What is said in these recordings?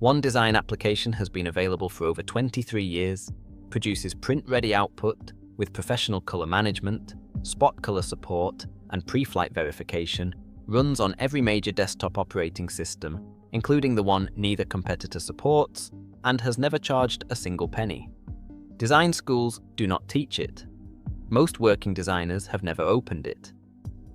One design application has been available for over 23 years, produces print-ready output with professional color management, spot color support, and pre-flight verification, runs on every major desktop operating system, including the one neither competitor supports, and has never charged a single penny. Design schools do not teach it. Most working designers have never opened it.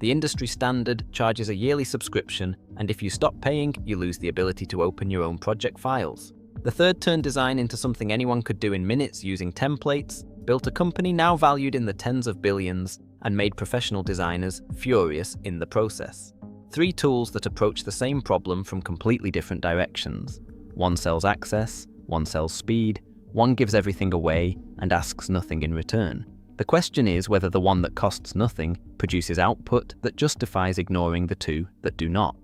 The industry standard charges a yearly subscription, and if you stop paying, you lose the ability to open your own project files. The third turned design into something anyone could do in minutes using templates, built a company now valued in the tens of billions, and made professional designers furious in the process. Three tools that approach the same problem from completely different directions. One sells access, one sells speed, one gives everything away and asks nothing in return. The question is whether the one that costs nothing produces output that justifies ignoring the two that do not.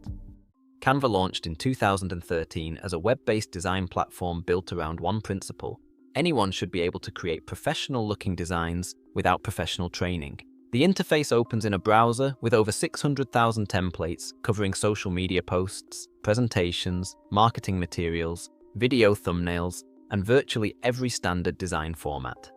Canva launched in 2013 as a web-based design platform built around one principle. Anyone should be able to create professional-looking designs without professional training. The interface opens in a browser with over 600,000 templates covering social media posts, presentations, marketing materials, video thumbnails, and virtually every standard design format.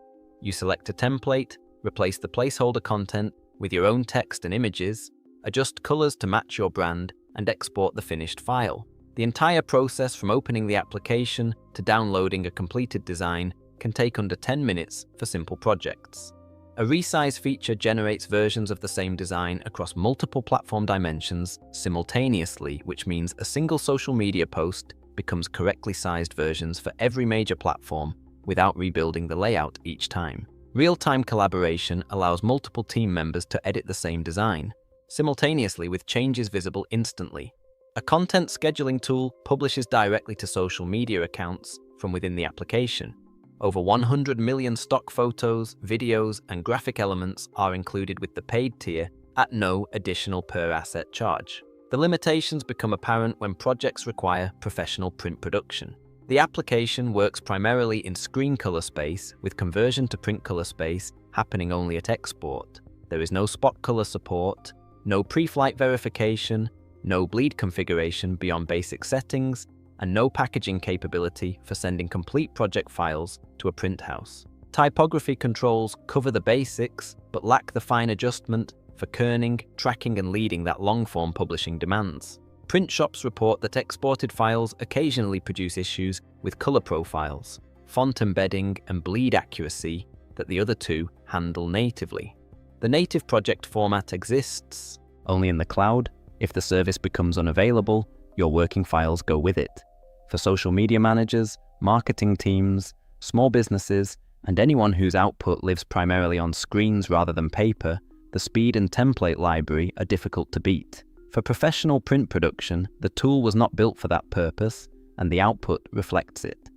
You select a template, replace the placeholder content with your own text and images, adjust colors to match your brand, and export the finished file. The entire process from opening the application to downloading a completed design can take under 10 minutes for simple projects. A resize feature generates versions of the same design across multiple platform dimensions simultaneously, which means a single social media post becomes correctly sized versions for every major platform without rebuilding the layout each time. Real-time collaboration allows multiple team members to edit the same design, simultaneously with changes visible instantly. A content scheduling tool publishes directly to social media accounts from within the application. Over 100 million stock photos, videos, and graphic elements are included with the paid tier at no additional per-asset charge. The limitations become apparent when projects require professional print production. The application works primarily in screen color space, with conversion to print color space happening only at export. There is no spot color support, no pre-flight verification, no bleed configuration beyond basic settings, and no packaging capability for sending complete project files to a print house. Typography controls cover the basics, but lack the fine adjustment for kerning, tracking, and leading that long-form publishing demands. Print shops report that exported files occasionally produce issues with color profiles, font embedding, and bleed accuracy that the other two handle natively. The native project format exists only in the cloud. If the service becomes unavailable, your working files go with it. For social media managers, marketing teams, small businesses, and anyone whose output lives primarily on screens rather than paper, the speed and template library are difficult to beat. For professional print production, the tool was not built for that purpose, and the output reflects it.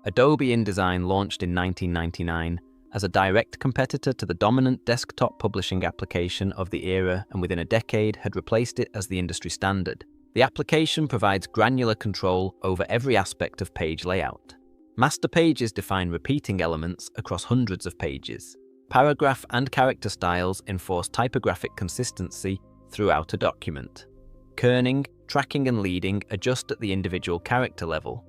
Adobe InDesign launched in 1999 as a direct competitor to the dominant desktop publishing application of the era, and within a decade had replaced it as the industry standard. The application provides granular control over every aspect of page layout. Master pages define repeating elements across hundreds of pages. Paragraph and character styles enforce typographic consistency throughout a document. Kerning, tracking, and leading adjust at the individual character level.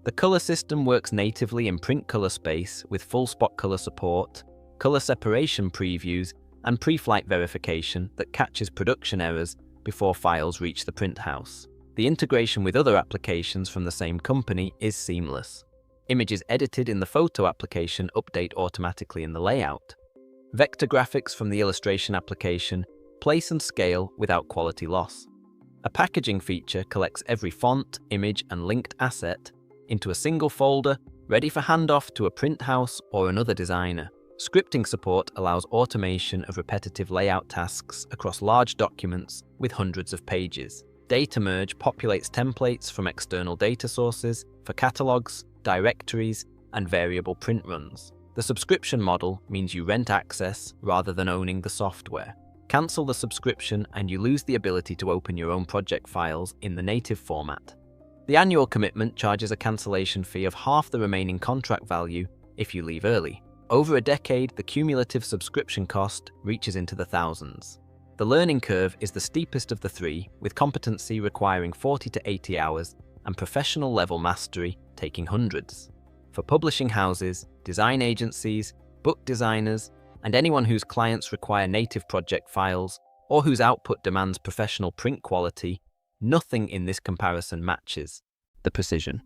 The color system works natively in print color space with full spot color support, color separation previews, and pre-flight verification that catches production errors before files reach the print house. The integration with other applications from the same company is seamless. Images edited in the photo application update automatically in the layout. Vector graphics from the illustration application place and scale without quality loss. A packaging feature collects every font, image, and linked asset into a single folder, ready for handoff to a print house or another designer. Scripting support allows automation of repetitive layout tasks across large documents with hundreds of pages. Data merge populates templates from external data sources for catalogs, directories, and variable print runs. The subscription model means you rent access rather than owning the software. Cancel the subscription and you lose the ability to open your own project files in the native format. The annual commitment charges a cancellation fee of half the remaining contract value if you leave early. Over a decade, the cumulative subscription cost reaches into the thousands. The learning curve is the steepest of the three, with competency requiring 40 to 80 hours and professional-level mastery taking hundreds. For publishing houses, design agencies, book designers, and anyone whose clients require native project files or whose output demands professional print quality, nothing in this comparison matches the precision.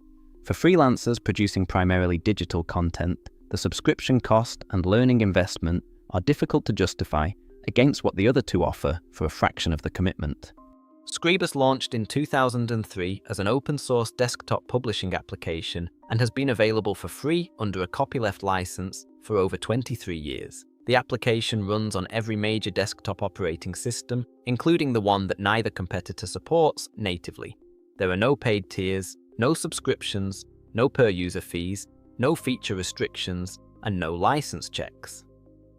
For freelancers producing primarily digital content, the subscription cost and learning investment are difficult to justify against what the other two offer for a fraction of the commitment. Scribus launched in 2003 as an open-source desktop publishing application and has been available for free under a copyleft license for over 23 years. The application runs on every major desktop operating system, including the one that neither competitor supports natively. There are no paid tiers, no subscriptions, no per-user fees, no feature restrictions, and no license checks.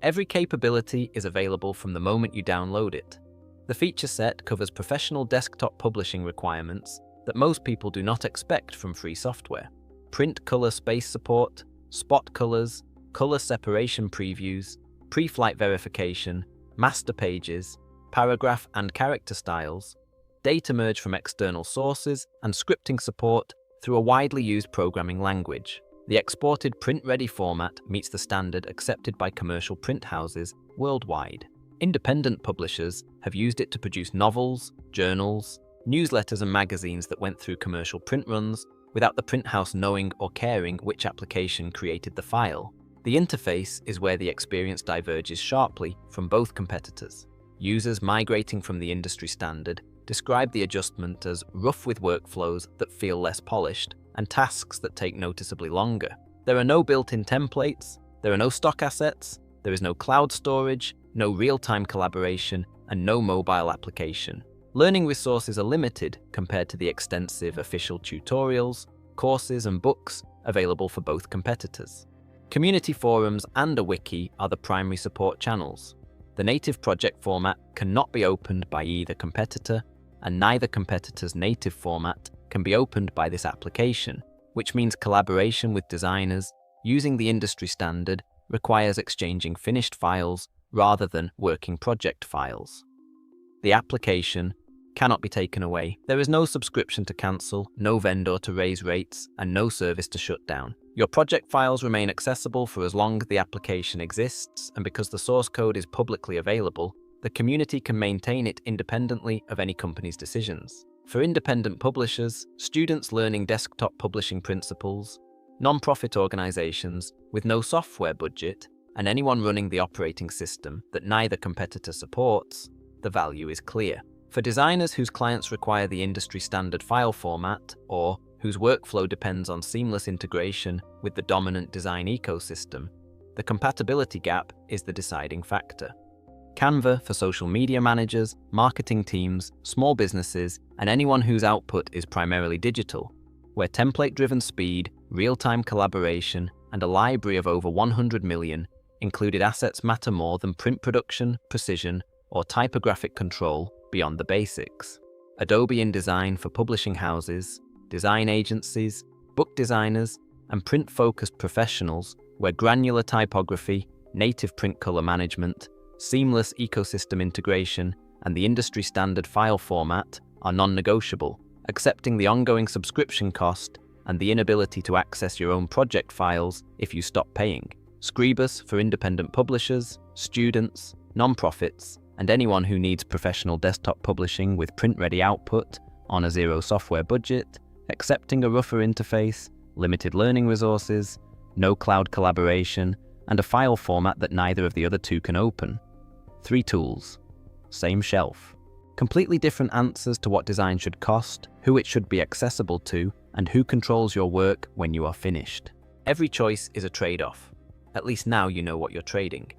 Every capability is available from the moment you download it. The feature set covers professional desktop publishing requirements that most people do not expect from free software. Print color space support, spot colors, color separation previews, pre-flight verification, master pages, paragraph and character styles, data merge from external sources, and scripting support through a widely used programming language. The exported print-ready format meets the standard accepted by commercial print houses worldwide. Independent publishers have used it to produce novels, journals, newsletters and magazines that went through commercial print runs without the print house knowing or caring which application created the file. The interface is where the experience diverges sharply from both competitors. Users migrating from the industry standard describe the adjustment as rough with workflows that feel less polished and tasks that take noticeably longer. There are no built-in templates, there are no stock assets, there is no cloud storage, no real-time collaboration, and no mobile application. Learning resources are limited compared to the extensive official tutorials, courses, and books available for both competitors. Community forums and a wiki are the primary support channels. The native project format cannot be opened by either competitor, and neither competitor's native format can be opened by this application, which means collaboration with designers using the industry standard requires exchanging finished files rather than working project files. The application cannot be taken away. There is no subscription to cancel, no vendor to raise rates, and no service to shut down. Your project files remain accessible for as long as the application exists, and because the source code is publicly available, the community can maintain it independently of any company's decisions. For independent publishers, students learning desktop publishing principles, non-profit organizations with no software budget, and anyone running the operating system that neither competitor supports, the value is clear. For designers whose clients require the industry standard file format, or whose workflow depends on seamless integration with the dominant design ecosystem, the compatibility gap is the deciding factor. Canva for social media managers, marketing teams, small businesses, and anyone whose output is primarily digital, where template-driven speed, real-time collaboration, and a library of over 100 million included assets matter more than print production, precision, or typographic control beyond the basics. Adobe InDesign for publishing houses, design agencies, book designers, and print-focused professionals, where granular typography, native print color management, seamless ecosystem integration, and the industry standard file format are non-negotiable, accepting the ongoing subscription cost and the inability to access your own project files if you stop paying. Scribus for independent publishers, students, non-profits, and anyone who needs professional desktop publishing with print-ready output on a zero software budget, accepting a rougher interface, limited learning resources, no cloud collaboration, and a file format that neither of the other two can open. 3 tools. Same shelf. Completely different answers to what design should cost, who it should be accessible to, and who controls your work when you are finished. Every choice is a trade-off. At least now you know what you're trading.